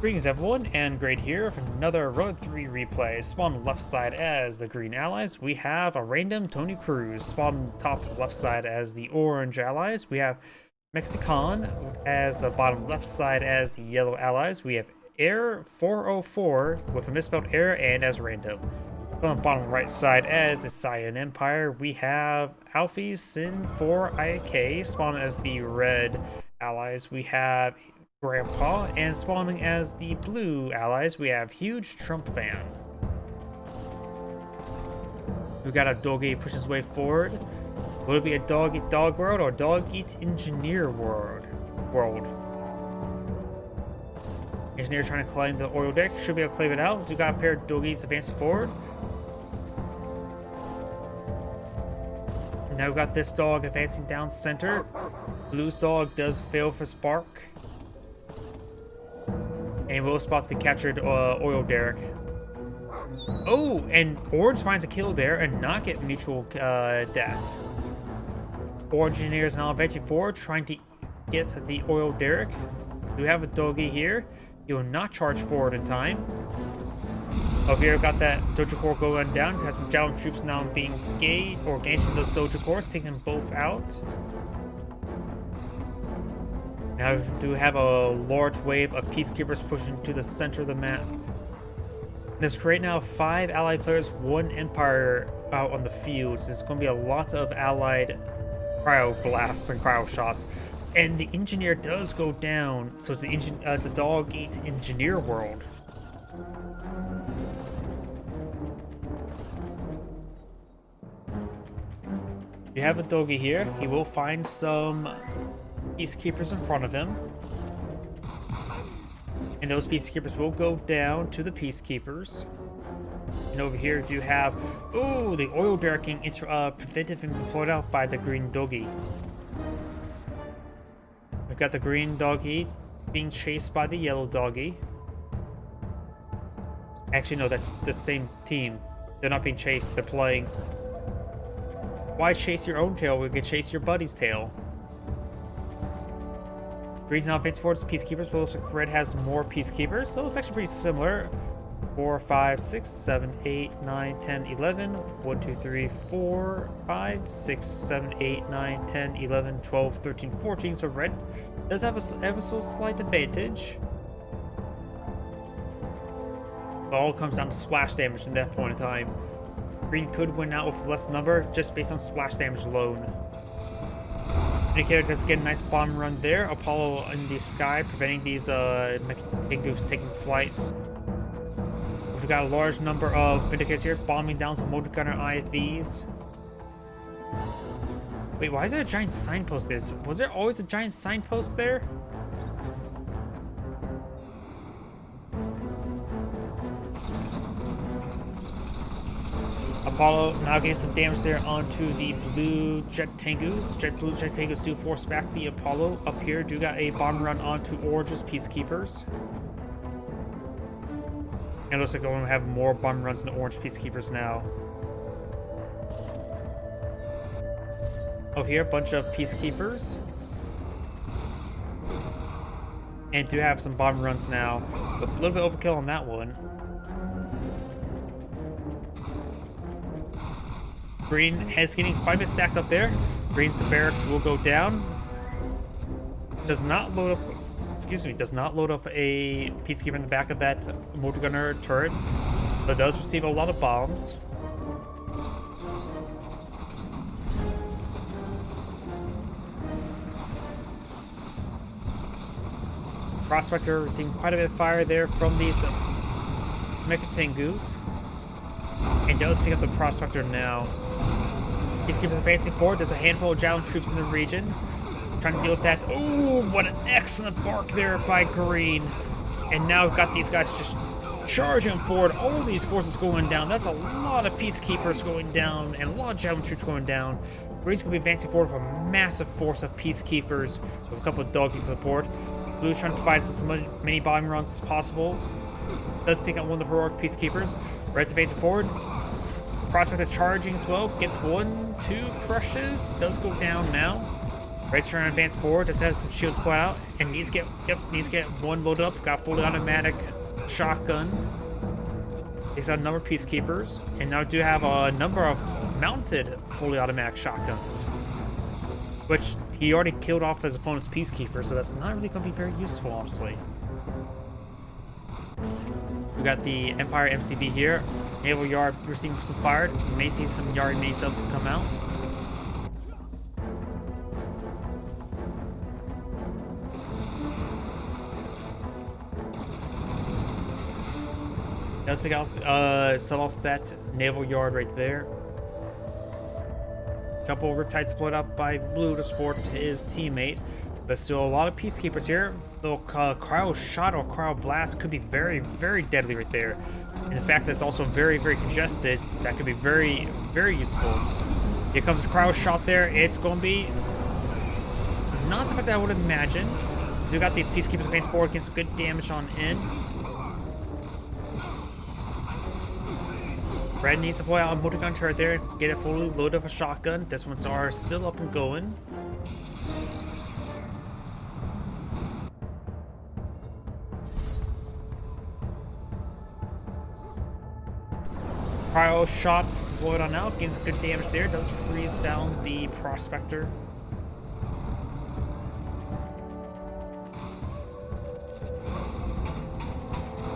Greetings everyone, and Great here for another Road 3 replay. Spawn left side as the green allies, we have a random Toni Kroos. Spawn top left side as the orange allies, we have Mexiican as the bottom left side as the yellow allies. We have Erorr404 with a misspelled error and as random. On the bottom right side as the Cyan Empire, we have Apelsin4ik spawn as the red allies. We have Grandpa, and spawning as the blue allies, we have HugeTrumpFan. We got a doggy push his way forward. Will it be a dog eat dog world or dog eat engineer world? Engineer trying to climb the oil deck. Should be able to claim it out. We got a pair of doggies advancing forward. Now we got this dog advancing down center. Blue's dog does fail for spark. And we'll spot the captured oil derrick. Oh, and Orange finds a kill there and not get mutual death. Orange engineer is now advancing forward, trying to get the oil derrick. We have a doggy here. He will not charge forward in time. Over here, got that Dojo Core going down. Has some Javelin troops now being gauged or gauging those Dojo Cores, taking them both out. Now we do have a large wave of peacekeepers pushing to the center of the map. There's right now 5 allied players, 1 empire out on the field. So there's going to be a lot of allied cryo blasts and cryo shots. And the engineer does go down, so it's a dog eat engineer world. You have a doggy here. He will find some peacekeepers in front of him, and those peacekeepers will go down to the peacekeepers. And over here you have the oil derrick prevented and pulled out by the green doggy. We've got the green doggy being chased by the yellow doggy. Actually, no, that's the same team. They're not being chased, they're playing. Why chase your own tail? We could chase your buddy's tail. Green's now advancing towards peacekeepers, but looks like red has more peacekeepers, so it's actually pretty similar. 4, 5, 6, 7, 8, 9, 10, 11. 1, 2, 3, 4, 5, 6, 7, 8, 9, 10, 11, 12, 13, 14. So red does have a ever so slight advantage. It all comes down to splash damage in that point in time. Green could win out with less number just based on splash damage alone. Indicator does get a nice bomb run there. Apollo in the sky, preventing these Mexiican taking flight. We've got a large number of Vindicators here, bombing down some motor gunner IVs. Wait, why is there a giant signpost there? Was there always a giant signpost there? Apollo now getting some damage there onto the blue jet tangus. Blue jet tangus do force back the Apollo. Up here, do got a bomb run onto Orange's peacekeepers. And it looks like we're going to have more bomb runs into Orange peacekeepers now. Over here, a bunch of peacekeepers. And do have some bomb runs now. A little bit overkill on that one. Green is getting quite a bit stacked up there. Green's barracks will go down. Does not load up a peacekeeper in the back of that motor gunner turret, but does receive a lot of bombs. Prospector receiving quite a bit of fire there from these Mexiican, and does take up the Prospector now. Peacekeepers advancing forward. There's a handful of Javelin troops in the region. Trying to deal with that. Oh, what an excellent bark there by Green. And now we've got these guys just charging forward. All these forces going down. That's a lot of peacekeepers going down and a lot of Javelin troops going down. Green's going to be advancing forward with a massive force of peacekeepers with a couple of doggies support. Blue's trying to provide as many bomb runs as possible. Does take out one of the heroic peacekeepers. Red's advancing forward. Prospector charging as well. Gets 1, 2 crushes. Does go down now. Red's trying to advance forward. Just has some shields put out, and needs to get one loaded up. Got fully automatic shotgun. He's got a number of peacekeepers, and now do have a number of mounted fully automatic shotguns, which he already killed off his opponent's peacekeeper, so that's not really going to be very useful, honestly. We got the Empire MCV here. Naval Yard receiving some fire. You may see some Yard mini subs come out. Let's take out, sell off that Naval Yard right there. Couple Riptides split up by Blue to support his teammate. But still a lot of peacekeepers here. Though Cryo Shot or Cryo Blast could be very, very deadly right there. And the fact that it's also very, very congested, that could be very, very useful. Here comes the Cryo Shot there. It's going to be not something that I would imagine. We got these peacekeepers advance forward, getting some good damage on in. Red needs to pull out a multi-gun turret there, get it fully loaded with a shotgun. This one's are still up and going. Cryo Shot deployed on out, gains some good damage there, does freeze down the Prospector.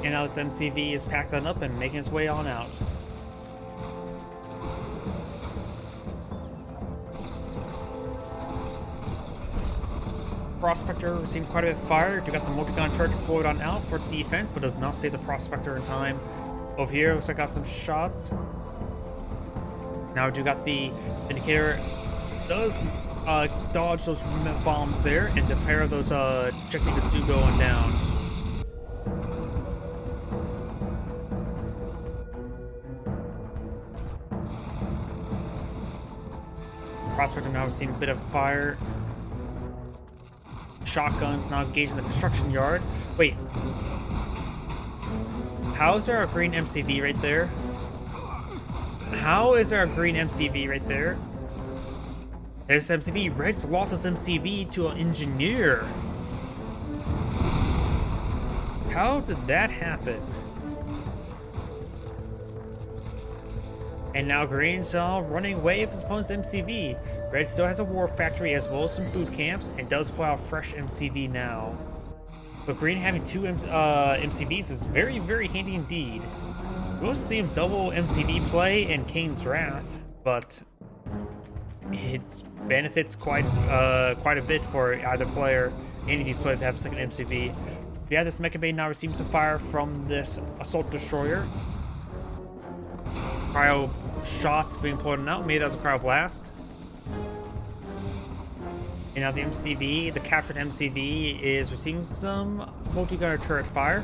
And now its MCV is packed on up and making its way on out. Prospector received quite a bit of fire. You got the multi-gun turret deployed on out for defense, but does not save the Prospector in time. Over here, looks like I got some shots. Now do got the Vindicator does dodge those bombs there, and the pair of those projectiles do going down. Prospector now receiving a bit of fire. Shotguns now engaging the construction yard. Wait. How is there a green MCV right there? How is there a green MCV right there? There's MCV. Red's lost his MCV to an engineer. How did that happen? And now Green's running away with his opponent's MCV. Red still has a war factory as well as some food camps and does pull out fresh MCV now. But Green having two MCVs is very, very handy indeed. We'll see him double MCV play in Kane's Wrath, but it benefits quite a bit for either player. Any of these players to have a second MCV. We have this Mecha Bay now receiving some fire from this Assault Destroyer. Cryo Shot being pulled out, made as a Cryo Blast. And now the MCV, the captured MCV, is receiving some multi-gunner turret fire.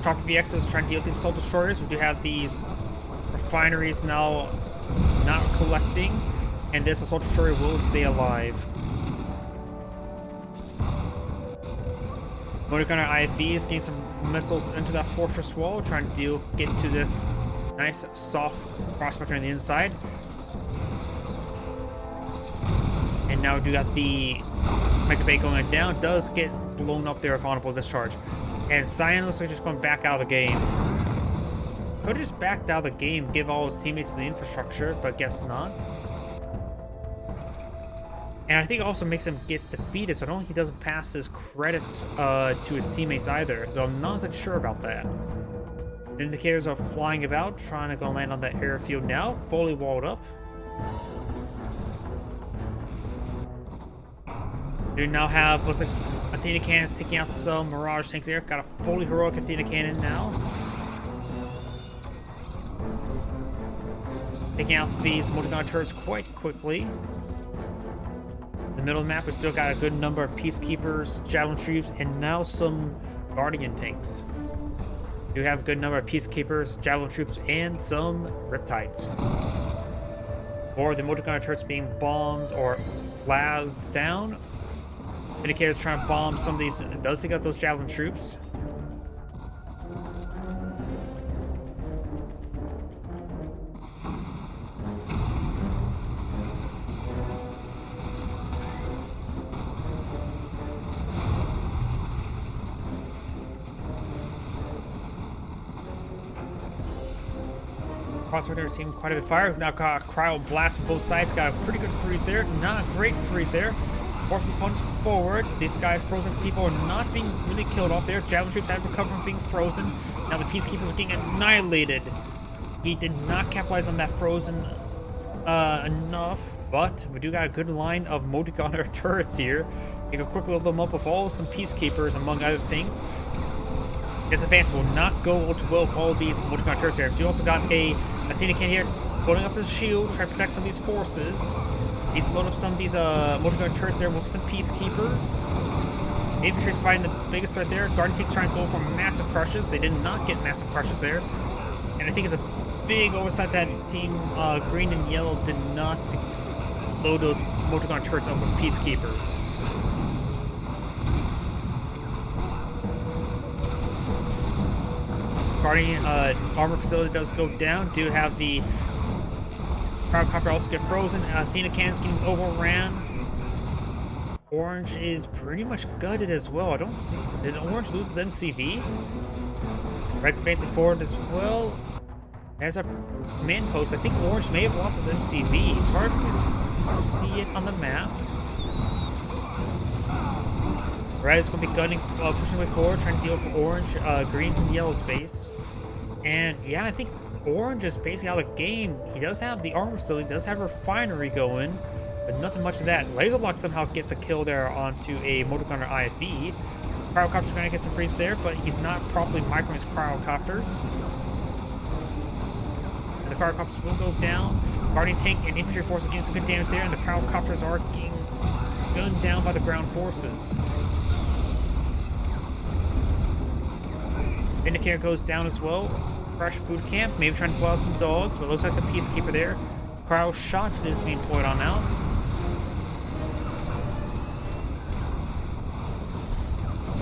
Top of the VX is trying to deal with these Assault Destroyers. We do have these refineries now not collecting, and this Assault Destroyer will stay alive. Multi-gunner IFVs gain some missiles into that fortress wall, trying to get to this nice soft Prospector on the inside. And now we do got the Mecha Bay going down, does get blown up there with honorable discharge. And Cyan looks like just going back out of the game. Could have just backed out of the game, give all his teammates the infrastructure, but guess not. And I think it also makes him get defeated, so I don't think he doesn't pass his credits to his teammates either, though I'm not exactly sure about that. The indicators are flying about, trying to go land on that airfield now, fully walled up. We now have, looks like Athena cannons taking out some Mirage tanks there. Got a fully heroic Athena cannon now. Taking out these multi-gun turrets quite quickly. In the middle of the map, we still got a good number of Peacekeepers, Javelin troops, and now some Guardian tanks. We do have a good number of Peacekeepers, Javelin troops, and some Riptides. Or the multi-gun turrets being bombed or lased down. Indicator's trying to bomb some of these. It does take out those Javelin troops. Prospector receiving quite a bit of fire. Now got a cryo blast from both sides. Got a pretty good freeze there. Not a great freeze there. Forces opponents forward. These guys, frozen people, are not being really killed off there. Javelin troops have recovered from being frozen. Now the peacekeepers are getting annihilated. He did not capitalize on that frozen enough, but we do got a good line of multi-gunner turrets here. You can quickly load them up with all some peacekeepers, among other things. This advance will not go too well with all these multi-gunner turrets here. You also got a Athena can here holding up his shield, trying to protect some of these forces. He's loading up some of these multi-gunner turrets there with some peacekeepers. Infantry is providing the biggest threat there. Guardian tanks trying to go for massive crushes. They did not get massive crushes there. And I think it's a big oversight that team green and yellow did not load those multi-gunner turrets up with peacekeepers. Guardian armor facility does go down. Do have the Copper also get frozen. Athena cannons getting overran. Orange is pretty much gutted as well. I don't see. Did Orange lose his MCV? Red's advancing forward as well. There's a command post. I think Orange may have lost his MCV. It's hard to see it on the map. Red is going to be gunning, pushing way forward, trying to deal with Orange, Green's and Yellow's base. And yeah, I think Orange is basically out of the game. He does have the armor facility, does have a refinery going, but nothing much of that. Laserlock somehow gets a kill there onto a motorgunner IFV. Cryocopter's going to get some freeze there, but he's not properly microing his cryocopters. And the cryocopters will go down. Guardian tank and infantry forces getting some good damage there, and the cryocopters are getting gunned down by the ground forces. Vindicator goes down as well. Fresh boot camp, maybe trying to blow out some dogs, but it looks like the peacekeeper there. Cryo shot is being poured on out.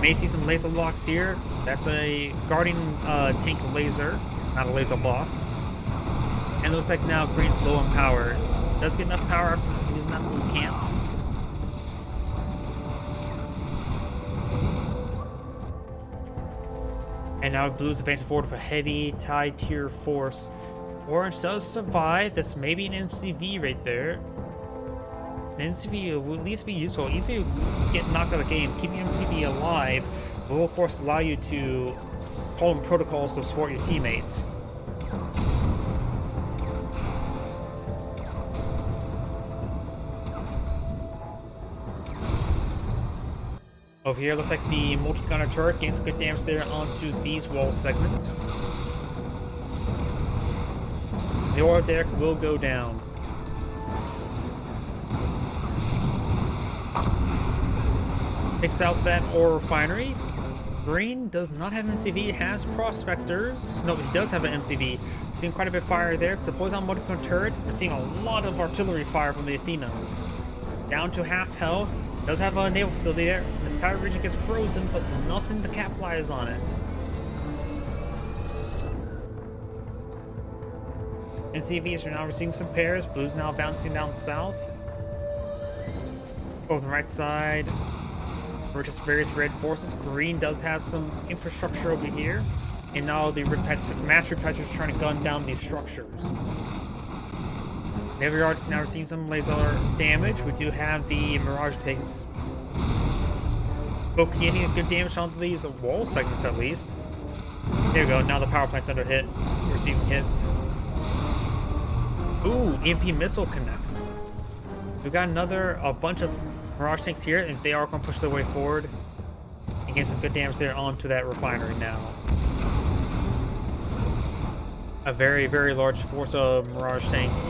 May see some laser locks here. That's a guardian tank laser, not a laser lock. And it looks like now Green's low on power. Does get enough power after using that boot camp. And now Blue's advancing forward with a heavy tier force. Orange does survive. That's maybe an MCV right there. An MCV will at least be useful. Even if you get knocked out of the game, keeping MCV alive will of course allow you to call in protocols to support your teammates. Over here, looks like the multi-gunner turret gains some good damage there onto these wall segments. The Erorr deck will go down. Takes out that Erorr refinery. Green does not have an MCV, it has prospectors. No, he does have an MCV. Doing quite a bit of fire there. Deploys on multi-gunner turret. We're seeing a lot of artillery fire from the Athenas. Down to half health. Does have a naval facility there. This entire region gets frozen, but nothing to capitalize on it. NCVs are now receiving some pairs. Blue's now bouncing down south. Over the right side, we're just various red forces. Green does have some infrastructure over here. And now the master repetitors are trying to gun down these structures. Navy Yards now receiving some laser damage. We do have the Mirage tanks poking any good damage onto these wall segments at least. There we go. Now the power plant's under hit. We're receiving hits. Ooh, EMP missile connects. We've got a bunch of Mirage tanks here, and they are going to push their way forward and get some good damage there onto that refinery now. A very, very large force of Mirage tanks.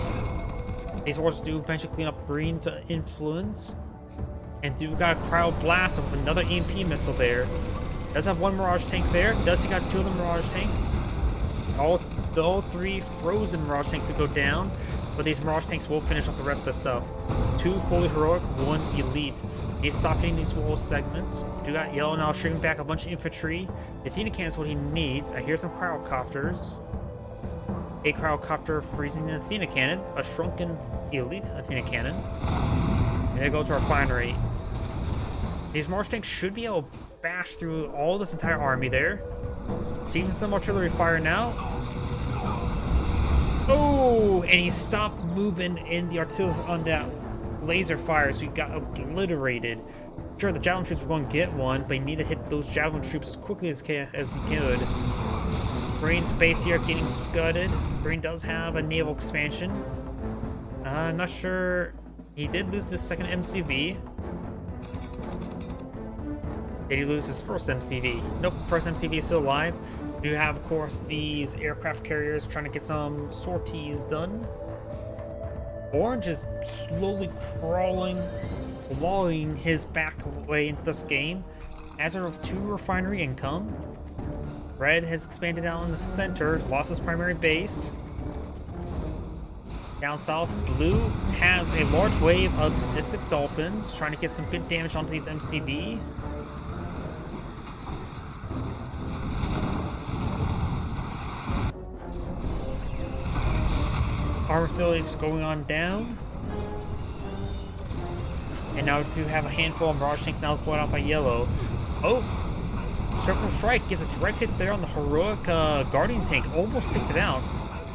These forces do eventually clean up Green's influence. And do got a cryo blast of another EMP missile there. Does have one Mirage tank there. Does he got two of the Mirage tanks? All three frozen Mirage tanks to go down. But these Mirage tanks will finish off the rest of the stuff. Two fully heroic, one elite. He's stopping these wall segments. Do got Yellow now shooting back a bunch of infantry. The Athena cannon is what he needs. I hear some cryocopters. A cryocopter freezing an Athena cannon, a shrunken elite Athena cannon. And there goes our refinery. These Mirage tanks should be able to bash through all this entire army there. Seeing some artillery fire now. Oh, Oh, and he stopped moving in the artillery on that laser fire, so he got obliterated. Sure, the javelin troops were going to get one, but you need to hit those javelin troops as quickly as he could. Marine base here getting gutted. Marine does have a naval expansion. I'm not sure. He did lose his second MCV. Did he lose his first MCV? Nope, first MCV is still alive. We do have, of course, these aircraft carriers trying to get some sorties done. Orange is slowly crawling, clawing his back way into this game. As are 2 refinery income. Red has expanded out in the center, lost his primary base. Down south, blue has a large wave of sadistic dolphins trying to get some good damage onto these MCV. Armor facilities going on down. And now we do have a handful of Mirage tanks now pulled out by yellow. Oh! Circle Strike gets a direct hit there on the heroic Guardian tank. Almost takes it out.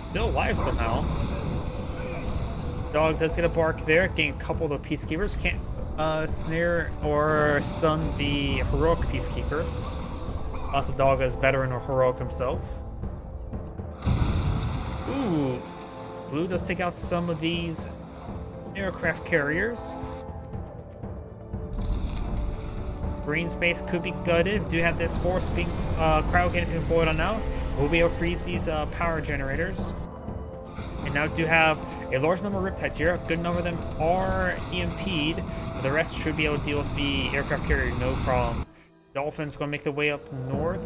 Still alive somehow. Dog does get a bark there, getting a couple of the Peacekeepers. Can't snare or stun the heroic Peacekeeper. Also, Dog is veteran or heroic himself. Ooh. Blue does take out some of these aircraft carriers. Green space could be gutted. We do have this force being crowd getting employed on now. We'll be able to freeze these power generators. And now we do have a large number of Riptides here. A good number of them are EMP'd. But the rest should be able to deal with the aircraft carrier, no problem. Dolphins going to make their way up north.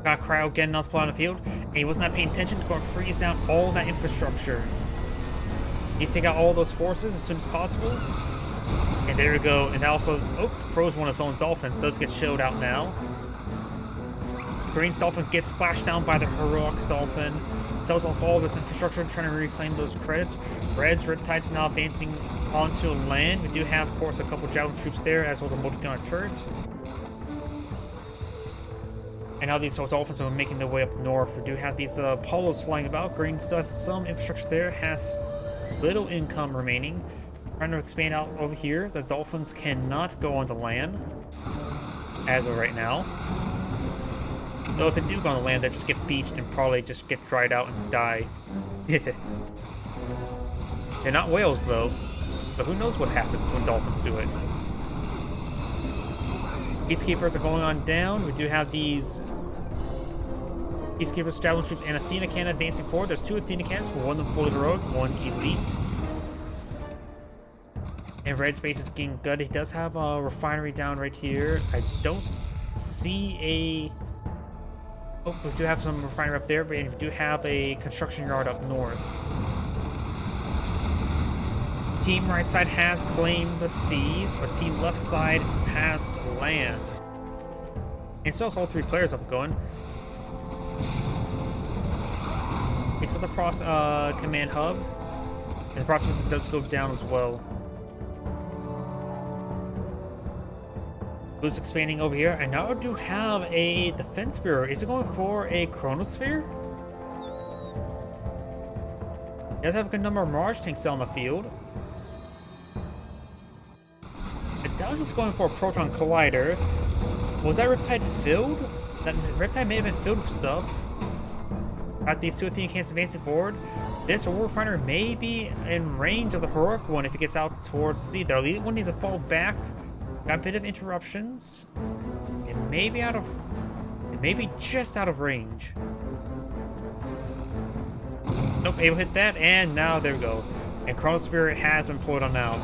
Got crowd getting off on the field, and he was not paying attention. Going to freeze down all that infrastructure. He's taking out all those forces as soon as possible. And there we go. And also, oh, froze one of his own dolphins. Does get showed out now. Green's dolphin gets splashed down by the heroic dolphin. Sells off all this infrastructure, trying to reclaim those credits. Red's Riptides now advancing onto land. We do have, of course, a couple javelin troops there, as well as a multi-gunner turret. And now these dolphins are making their way up north. We do have these polos flying about. Green still has some infrastructure there, has little income remaining. Trying to expand out over here. The dolphins cannot go onto land as of right now. Though if they do go on the land, they just get beached and probably just get dried out and die. They're not whales though, so who knows what happens when dolphins do it. Peacekeepers are going on down. We do have these Peacekeepers, javelin troops, and Athena cannon advancing forward. There's 2 Athena cannons, one of them fully heroic, one elite. And red space is getting gutted. He does have a refinery down right here. I don't see a... Oh, we do have some refinery up there, but we do have a construction yard up north. Team right side has claimed the seas, but team left side has land. And so it's all 3 players up going. Except the cross command hub. And the prospect does go down as well. Blue's expanding over here, and now I do have a defense bureau. Is it going for a chronosphere? It does have a good number of Mirage tanks still on the field. That was going for a proton collider. Was that Riptide filled? That Riptide may have been filled with stuff. Got these 2 Athena cannons advancing forward. This Erorr fighter may be in range of the heroic one if it gets out towards sea. The elite one needs to fall back. Got a bit of interruptions. It may be out of... It may be just out of range. Nope, able to hit that, and now there we go. And Chronosphere has been pulled on now.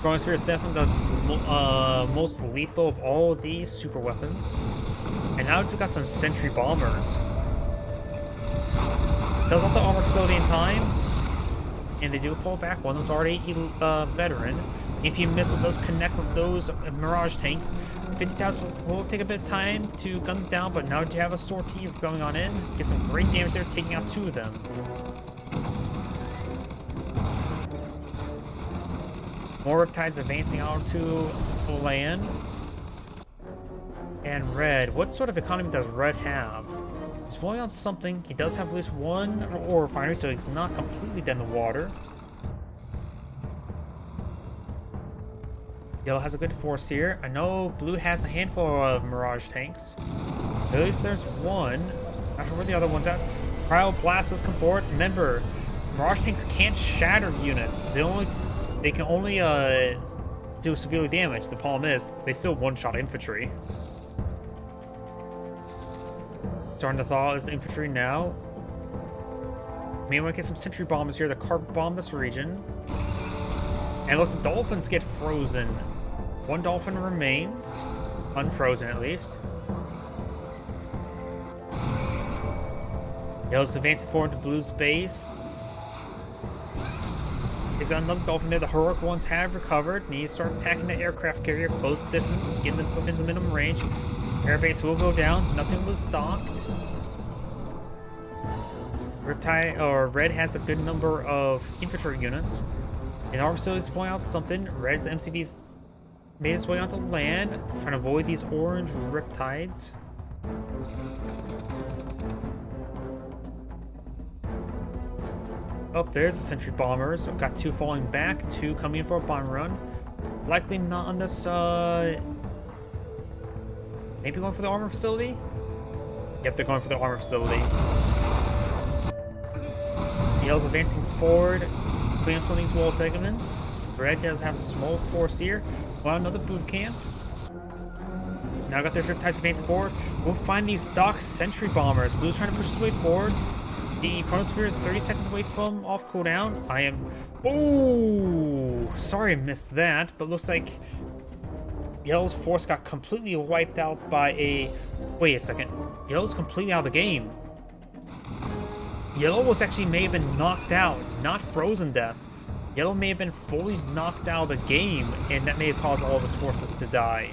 Chronosphere is definitely the most lethal of all of these super weapons. And now we've got some sentry bombers. Tells off the armor facility in time. And they do fall back. One of them's already a veteran. AP missile does connect with those Mirage tanks. 50,000 will take a bit of time to gun them down, but now you have a sortie going on in. Get some great damage there, taking out 2 of them. More Riptides advancing onto land. And Red, what sort of economy does Red have? He's blowing on something. He does have at least one ore refinery, so he's not completely dead in the water. Yellow has a good force here. I know Blue has a handful of Mirage tanks. At least there's one. Not sure where the other one's at. Cryo Blasters come forward. Remember, Mirage tanks can't shatter units. They can only do severely damage. The problem is, they still one-shot infantry. Starting to thaw his infantry now. May want to get some sentry bombers here to carpet bomb this region. And unless the dolphins get frozen. One dolphin remains. Unfrozen at least. Yellow's advancing forward to Blue's base. Is another dolphin there? The heroic ones have recovered. Need to start attacking the aircraft carrier. Close the distance. Get them within the minimum range. Airbase will go down. Nothing was docked. Red has a good number of infantry units. And our facilities pulling out something. Red's MCV's made its way onto land, trying to avoid these orange riptides. Oh, there's the sentry bombers. I've got two falling back, two coming in for a bomb run. Likely not on this, maybe going for the armor facility? Yep, they're going for the armor facility. Yellow's advancing forward, clean up some of these wall segments. Red does have a small force here. Well, another boot camp. Now got their riptides advancing forward. We'll find these docked sentry bombers. Blue's trying to push his way forward. The chronosphere is 30 seconds away from off cooldown. I am... Oh! Sorry I missed that, but looks like Yellow's force got completely wiped out by a... Wait a second. Yellow's completely out of the game. Yellow may have been knocked out, not frozen death. Yellow may have been fully knocked out of the game, and that may have caused all of his forces to die.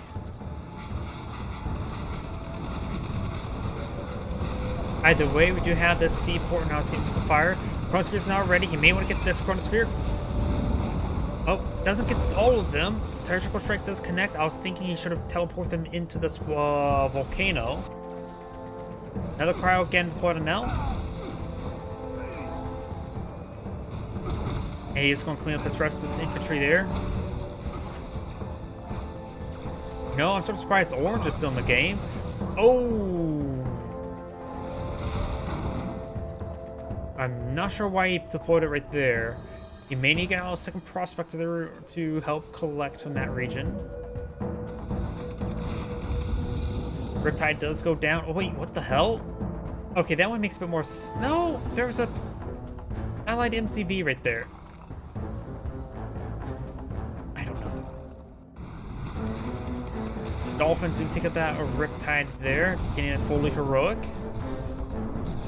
Either way, we do have this seaport now seeing some fire. Chronosphere is now ready. You may want to get this Chronosphere. Oh, doesn't get all of them. Surgical Strike does connect. I was thinking he should have teleported them into this volcano. Another cryo again deployed on now. And he's going to clean up this rest of this infantry there. No, I'm sort of surprised Orange is still in the game. Oh! I'm not sure why he deployed it right there. You may need to get out a second prospector there to help collect from that region. Riptide does go down. Oh wait, what the hell? Okay, that one makes a bit more no, there's a allied MCV right there. I don't know. Dolphins do take out that Riptide there, getting it fully heroic.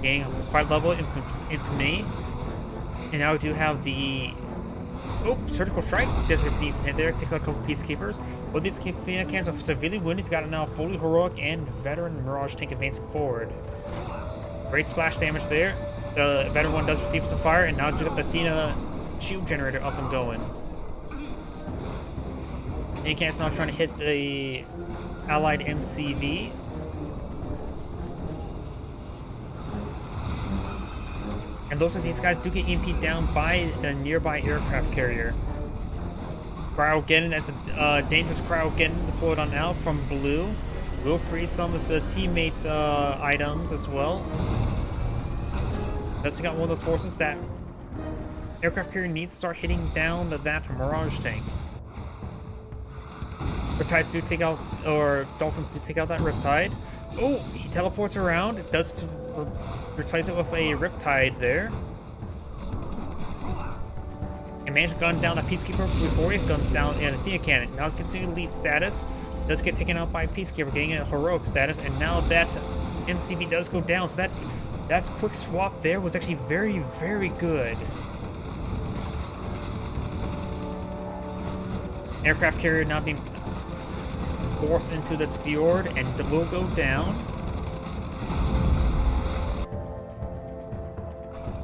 Gaining quite level infamy. And now we do have the Surgical Strike. Does get these hit there, takes out a couple Peacekeepers. Both these cans are severely wounded. You've got a now fully heroic and veteran Mirage tank advancing forward. Great splash damage there. The veteran one does receive some fire, and now do the Athena shield generator up and going. Can's now trying to hit the allied MCV. And looks like these guys do get EMP'd down by a nearby aircraft carrier. Cryogeddon, that's a dangerous Cryogeddon deployed on now from Blue. Will freeze some of his teammates' items as well. Does take out one of those forces that aircraft carrier needs to start hitting down that Mirage tank. Riptides do take out, or Dolphins do take out that Riptide. Oh, he teleports around. It does replace it with a Riptide there. And managed to gun down a Peacekeeper before it guns down an Athena cannon. Now it's considered elite status. Does get taken out by a Peacekeeper, getting a heroic status. And now that MCV does go down, so that's quick swap there was actually very, very good. Aircraft carrier now being forced into this fjord and will go down.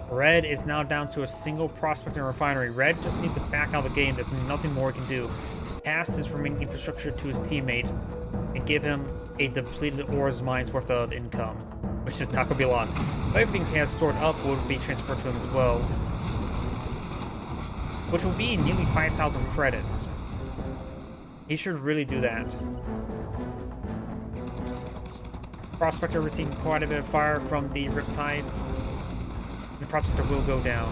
Red is now down to a single prospect and refinery. Red just needs to back out of the game. There's nothing more he can do. Pass his remaining infrastructure to his teammate and give him a depleted ores mine's worth of income, which is not going to be a lot. But everything he has stored up will be transferred to him as well, which will be nearly 5,000 credits. He should really do that. Prospector receiving quite a bit of fire from the Riptides. The Prospector will go down.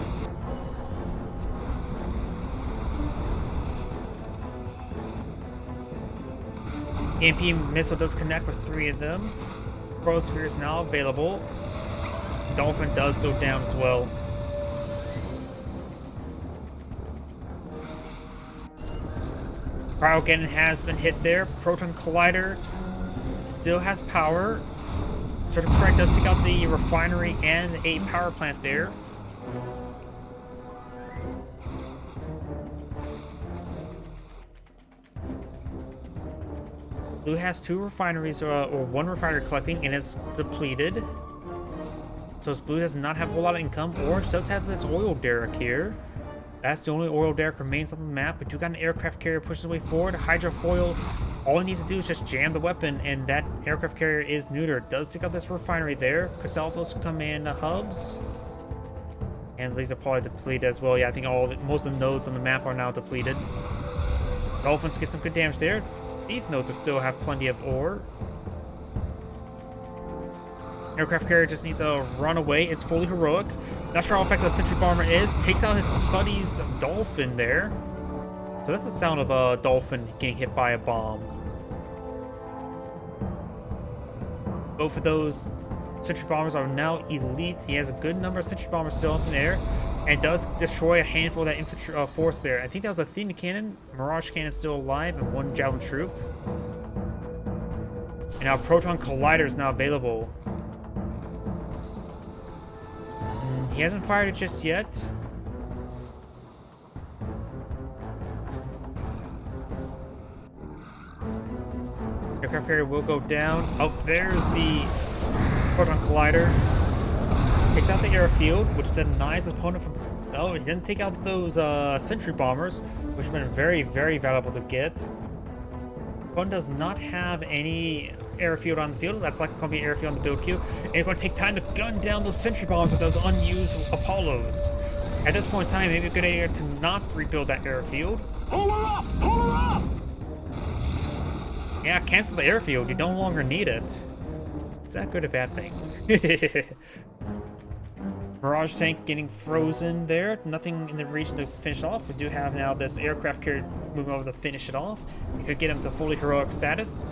EMP missile does connect with 3 of them. Chronosphere is now available. Dolphin does go down as well. Cryogen has been hit there. Proton Collider still has power. Surgical Strike does take out the refinery and a power plant there. Blue has 2 refineries, or 1 refinery collecting, and is depleted. So Blue does not have a whole lot of income. Orange does have this oil derrick here. That's the only oil derrick remains on the map. We do got an aircraft carrier pushing his way forward. Hydrofoil, all he needs to do is just jam the weapon, and that aircraft carrier is neutered. Does take out this refinery there. Casaltos command hubs. And these are probably depleted as well. Yeah, I think most of the nodes on the map are now depleted. Dolphins get some good damage there. These nodes will still have plenty of ore. Aircraft carrier just needs to run away. It's fully heroic. Not sure how effective the Sentry Bomber is. Takes out his buddy's Dolphin there. So that's the sound of a Dolphin getting hit by a bomb. Both of those Sentry Bombers are now elite. He has a good number of Sentry Bombers still up in the air, and does destroy a handful of that infantry force there. I think that was a Athena Cannon. Mirage Cannon still alive, and 1 Javelin Troop. And now Proton Collider is now available. He hasn't fired it just yet. Aircraft carrier will go down. Oh, there's the Proton Collider. Takes out the airfield, which denies his opponent from... Oh, he didn't take out those Sentry Bombers, which have been very, very valuable to get. Opponent does not have any airfield on the field. That's like probably airfield on the build queue. And it's going to take time to gun down those Sentry Bombs with those unused Apollos. At this point in time, maybe a good idea to not rebuild that airfield. Pull her up! Pull her up! Yeah, cancel the airfield. You no longer need it. Is that a good or bad thing? Mirage tank getting frozen there. Nothing in the region to finish off. We do have now this aircraft carrier moving over to finish it off. We could get him to fully heroic status.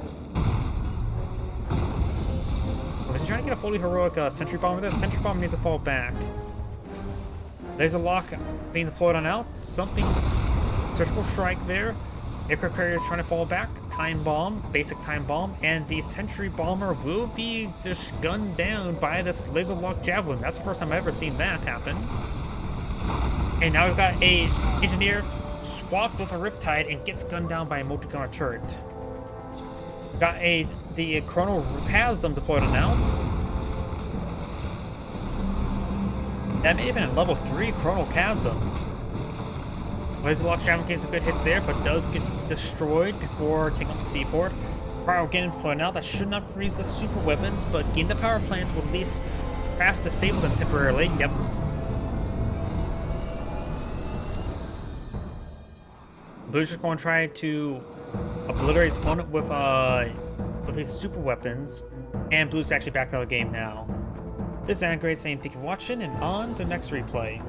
But if you're trying to get a fully heroic Sentry Bomber there, the Sentry Bomber needs to fall back. There's a lock being deployed on out. Something. Surgical Strike there. Aircraft carrier is trying to fall back. Time Bomb, basic Time Bomb, and the Sentry Bomber will be just gunned down by this laser lock javelin. That's the first time I've ever seen that happen. And now we've got a engineer swapped with a Riptide and gets gunned down by a multi-gunner turret. Got the Chrono Chasm deployed on out. That may have been a level 3 Chrono Chasm. Laser Lock Javelin gets some good hits there, but does get destroyed before taking out the seaport. Cryo getting deployed now. That should not freeze the super weapons, but getting the power plants will at least perhaps disable them temporarily. Yep. Blue's just going to try to obliterate his opponent with his super weapons, and Blue's actually back out of the game now. This is Anna Great saying thank you for watching, and on to the next replay.